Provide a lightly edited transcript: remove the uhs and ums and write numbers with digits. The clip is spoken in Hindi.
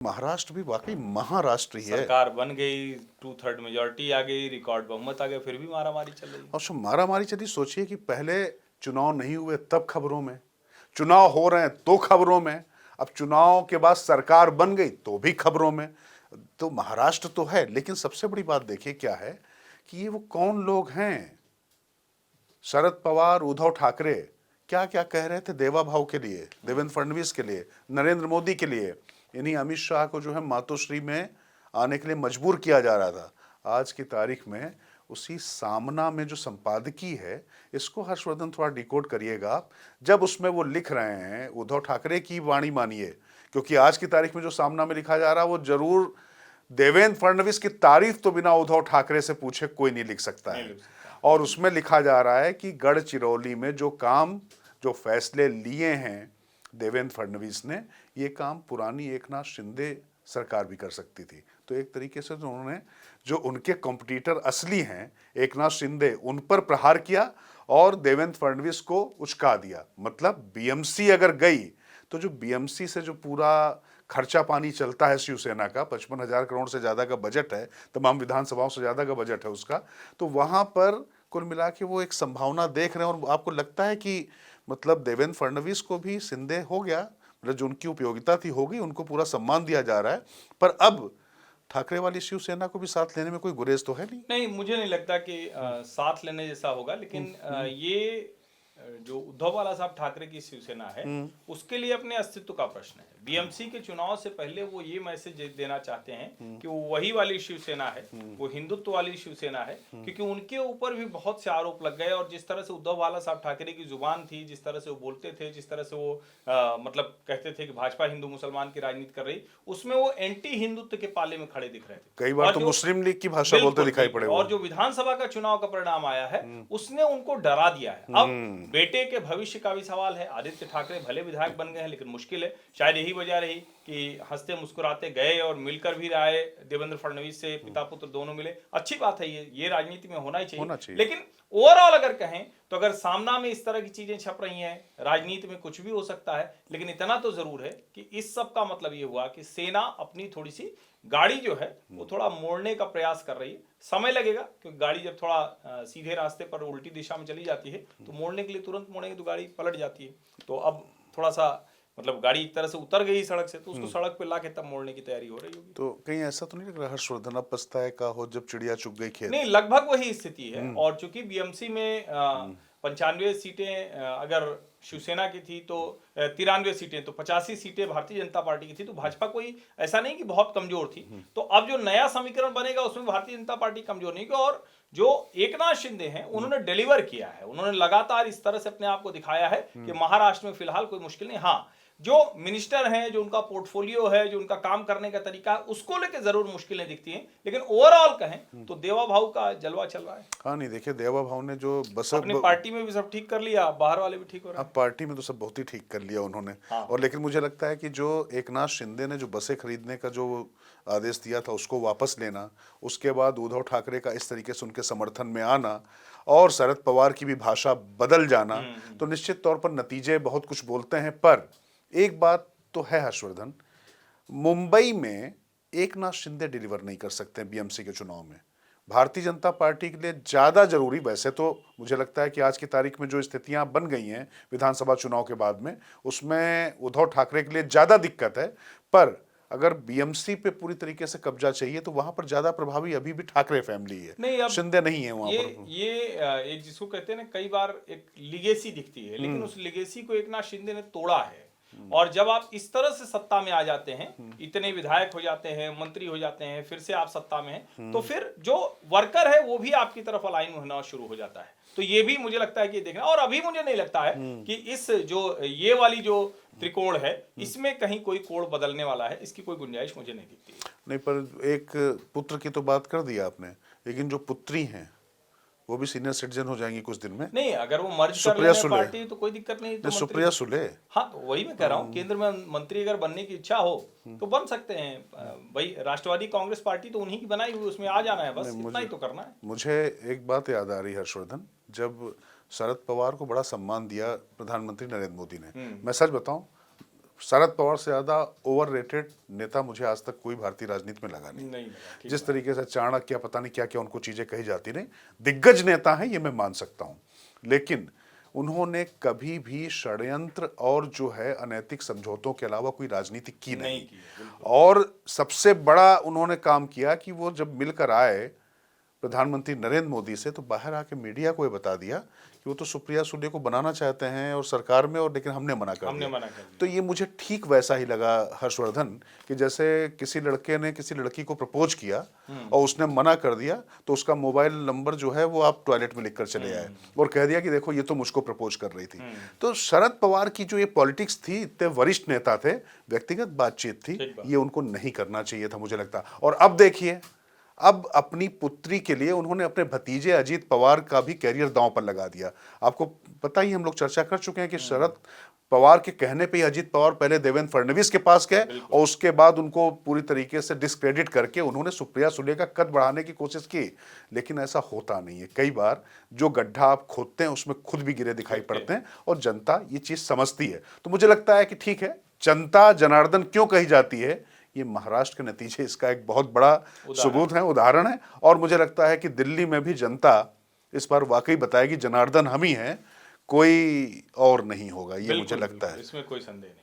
महाराष्ट्र भी वाकई महाराष्ट्र ही है। सरकार बन गई, 2/3 मेजोरिटी आ गई, रिकॉर्ड बहुमत आ गया, फिर भी मारामारी चल रही है। और मारामारी चली। सोचिए कि पहले चुनाव नहीं हुए तब खबरों में, चुनाव हो रहे हैं तो खबरों में, अब चुनाव के बाद सरकार बन गई तो भी खबरों में। तो महाराष्ट्र तो है, लेकिन सबसे बड़ी बात देखिए क्या है कि ये वो कौन लोग हैं। शरद पवार, उद्धव ठाकरे क्या क्या कह रहे थे देवा भाव के लिए, देवेंद्र फडणवीस के लिए, नरेंद्र मोदी के लिए। इन्हीं अमित शाह को जो है मातोश्री में आने के लिए मजबूर किया जा रहा था। आज की तारीख में उसी सामना में जो संपादकीय है, इसको हर्षवर्धन थोड़ा डिकोड करिएगा आप। जब उसमें वो लिख रहे हैं, उद्धव ठाकरे की वाणी मानिए, क्योंकि आज की तारीख में जो सामना में लिखा जा रहा है वो जरूर देवेंद्र फडणवीस की तारीफ तो बिना उद्धव ठाकरे से पूछे कोई नहीं लिख सकता है। और उसमें लिखा जा रहा है कि गढ़चिरौली में जो काम, जो फैसले लिए हैं देवेंद्र फडणवीस ने, ये काम पुरानी एकनाथ शिंदे सरकार भी कर सकती थी। तो एक तरीके से उन्होंने जो उनके कॉम्पिटिटर असली हैं एकनाथ शिंदे, उन पर प्रहार किया और देवेंद्र फडणवीस को उचका दिया। मतलब बीएमसी अगर गई तो जो बीएमसी से जो पूरा खर्चा पानी चलता है शिवसेना का, 55,000 करोड़ से ज़्यादा का बजट है, तमाम विधानसभाओं से ज़्यादा का बजट है उसका, तो वहाँ पर कुल मिला के वो एक संभावना देख रहे हैं। और आपको लगता है कि मतलब देवेंद्र फडणवीस को भी शिंदे हो गया, मतलब जो उनकी उपयोगिता थी हो गई, उनको पूरा सम्मान दिया जा रहा है, पर अब ठाकरे वाली शिवसेना को भी साथ लेने में कोई गुरेज तो है नहीं। नहीं, मुझे नहीं लगता कि साथ लेने जैसा होगा, लेकिन ये जो उद्धव बाला साहब ठाकरे की शिवसेना है, उसके लिए अपने अस्तित्व का प्रश्न है। बीएमसी के चुनाव से पहले वो ये मैसेज देना चाहते हैं कि वो वही वाली शिवसेना है, वो हिंदुत्व वाली शिवसेना है, क्योंकि उनके ऊपर भी बहुत से आरोप लग गए। और जिस तरह से उद्धव बाला साहब ठाकरे की जुबान थी, जिस तरह से वो बोलते थे, जिस तरह से वो मतलब कहते थे कि भाजपा हिंदू मुसलमान की राजनीति कर रही, उसमें वो एंटी हिंदुत्व के पाले में खड़े दिख रहे थे। कई बार तो मुस्लिम लीग की भाषा बोलते दिखाई पड़े। और जो विधानसभा का चुनाव का परिणाम आया है, उसने उनको डरा दिया है। अब बेटे के भविष्य का भी सवाल है। आदित्य ठाकरे भले विधायक बन गए हैं, लेकिन मुश्किल है। शायद यही वजह रही कि हंसते मुस्कुराते गए और मिलकर भी रहे। देवेंद्र फडणवीस से पिता पुत्र दोनों मिले, अच्छी बात है, ये राजनीति में होना ही चाहिए। लेकिन ओवरऑल अगर कहें तो अगर सामना में इस तरह की चीजें छप रही हैं, राजनीति में कुछ भी हो सकता है, लेकिन इतना तो जरूर है कि इस सब का मतलब ये हुआ कि सेना अपनी थोड़ी सी गाड़ी जो है वो थोड़ा मोड़ने का प्रयास कर रही है। समय लगेगा, क्योंकि गाड़ी जब थोड़ा सीधे रास्ते पर उल्टी दिशा में चली जाती है तो मोड़ने के लिए तुरंत मोड़ेंगे तो गाड़ी पलट जाती है। तो अब थोड़ा सा मतलब गाड़ी एक तरह से उतर गई सड़क से, तो उसको सड़क पे लाके तब मोड़ने की तैयारी हो रही होगी। तो कहीं ऐसा तो नहीं लग रहा हर्षवर्धन अब पछताए का हो जब चिड़िया चुग गई खेत? नहीं, लगभग वही स्थिति है। और चूंकि बीएमसी में 95 सीटें अगर शिवसेना की थी तो 93 सीटें, तो 85 सीटें भारतीय जनता पार्टी की थी। तो भाजपा कोई ऐसा नहीं कि बहुत कमजोर थी। तो अब जो नया समीकरण बनेगा उसमें भारतीय जनता पार्टी कमजोर नहीं, और जो एकनाथ शिंदे हैं उन्होंने डिलीवर किया है। उन्होंने लगातार इस तरह से अपने आप को दिखाया है कि महाराष्ट्र में फिलहाल कोई मुश्किल नहीं। हाँ, जो मिनिस्टर हैं, जो उनका पोर्टफोलियो है, जो उनका काम करने का तरीका है, उसको लेके जरूर मुश्किलें दिखती हैं, लेकिन ओवरऑल कहें तो देवा भाव का जलवा चल रहा है। हाँ, नहीं देखिए, देवा भाव ने जो बस अपनी पार्टी में भी सब ठीक कर लिया, बाहर वाले भी ठीक हो रहे हैं। पार्टी में तो सब बहुत ही ठीक कर लिया उन्होंने। हाँ। और लेकिन मुझे लगता है कि जो एकनाथ शिंदे ने जो बसें खरीदने का जो आदेश दिया था उसको वापस लेना, उसके बाद उद्धव ठाकरे का इस तरीके से उनके समर्थन में आना और शरद पवार की भी भाषा बदल जाना, तो निश्चित तौर पर नतीजे बहुत कुछ बोलते हैं। पर एक बात तो है हर्षवर्धन, मुंबई में एकनाथ शिंदे डिलीवर नहीं कर सकते बीएमसी के चुनाव में। भारतीय जनता पार्टी के लिए ज़्यादा जरूरी, वैसे तो मुझे लगता है कि आज की तारीख में जो स्थितियां बन गई हैं विधानसभा चुनाव के बाद में, उसमें उद्धव ठाकरे के लिए ज़्यादा दिक्कत है। पर अगर बीएमसी पे पूरी तरीके से कब्जा चाहिए तो वहां पर ज़्यादा प्रभावी अभी भी ठाकरे फैमिली है, नहीं, अब शिंदे नहीं है वहां पर। ये एक जिसको कहते हैं ना, कई बार एक लिगेसी दिखती है, लेकिन उस लिगेसी को एकनाथ शिंदे ने तोड़ा है। और जब आप इस तरह से सत्ता में आ जाते हैं, इतने विधायक हो जाते हैं, मंत्री हो जाते हैं, फिर से आप सत्ता में हैं, तो फिर जो वर्कर है वो भी आपकी तरफ अलाइन होना शुरू हो जाता है। तो ये भी मुझे लगता है कि देखना। और अभी मुझे नहीं लगता है कि इस जो ये वाली जो त्रिकोण है, इसमें कहीं कोई कोण बदलने वाला है, इसकी कोई गुंजाइश मुझे नहीं दिखती। नहीं, पर एक पुत्र की तो बात कर दिया आपने, लेकिन जो पुत्री हैं वो भी सीनियर सिटीजन हो जाएंगी कुछ दिन में। नहीं, अगर वो मर्ज कर लें पार्टी तो कोई दिक्कत नहीं। तो सुप्रिया सुले, हाँ, तो वही मैं कह रहा हूँ, केंद्र में मंत्री अगर बनने की इच्छा हो तो बन सकते हैं। भाई, राष्ट्रवादी कांग्रेस पार्टी तो उन्हीं की बनाई हुई, उसमें आ जाना है, बस इतना ही तो करना है। मुझे एक बात याद आ रही है हर्षवर्धन, जब शरद पवार को बड़ा सम्मान दिया प्रधानमंत्री नरेंद्र मोदी ने, मैं सच बताऊं, शरद पवार से ज्यादा ओवररेटेड नेता मुझे आज तक कोई भारतीय राजनीति में लगा नहीं। नहीं लगा, ठीक जिस तरीके से चाणक्य, पता नहीं क्या क्या उनको चीजें कही जाती नहीं, दिग्गज नेता हैं ये मैं मान सकता हूं, लेकिन उन्होंने कभी भी षड्यंत्र और जो है अनैतिक समझौतों के अलावा कोई राजनीति की नहीं। की है, और सबसे बड़ा उन्होंने काम किया कि वो जब मिलकर आए प्रधानमंत्री नरेंद्र मोदी से, तो बाहर आके मीडिया को ये बता दिया कि वो तो सुप्रिया सुले को बनाना चाहते हैं और सरकार में, और लेकिन हमने मना कर हमने दिया। मना कर दिया। तो ये मुझे ठीक वैसा ही लगा हर्षवर्धन, कि जैसे किसी लड़के ने किसी लड़की को प्रपोज किया और उसने मना कर दिया, तो उसका मोबाइल नंबर जो है वो आप टॉयलेट में लिख कर चले आए और कह दिया कि देखो ये तो मुझको प्रपोज कर रही थी। तो शरद पवार की जो ये पॉलिटिक्स थी, इतने वरिष्ठ नेता थे, व्यक्तिगत बातचीत थी, ये उनको नहीं करना चाहिए था मुझे लगता। और अब देखिए, अब अपनी पुत्री के लिए उन्होंने अपने भतीजे अजीत पवार का भी कैरियर दांव पर लगा दिया। आपको पता ही, हम लोग चर्चा कर चुके हैं कि शरद पवार के कहने पे ही अजीत पवार पहले देवेंद्र फडणवीस के पास गए और उसके बाद उनको पूरी तरीके से डिस्क्रेडिट करके उन्होंने सुप्रिया सुले का कद बढ़ाने की कोशिश की, लेकिन ऐसा होता नहीं है। कई बार जो गड्ढा आप खोदते हैं उसमें खुद भी गिरे दिखाई पड़ते हैं, और जनता ये चीज समझती है। तो मुझे लगता है कि ठीक है, जनता जनार्दन क्यों कही जाती है, ये महाराष्ट्र के नतीजे इसका एक बहुत बड़ा सबूत है, उदाहरण है। और मुझे लगता है कि दिल्ली में भी जनता इस बार वाकई बताएगी जनार्दन हम ही हैं, कोई और नहीं होगा, ये मुझे लगता है। इसमें कोई संदेह नहीं।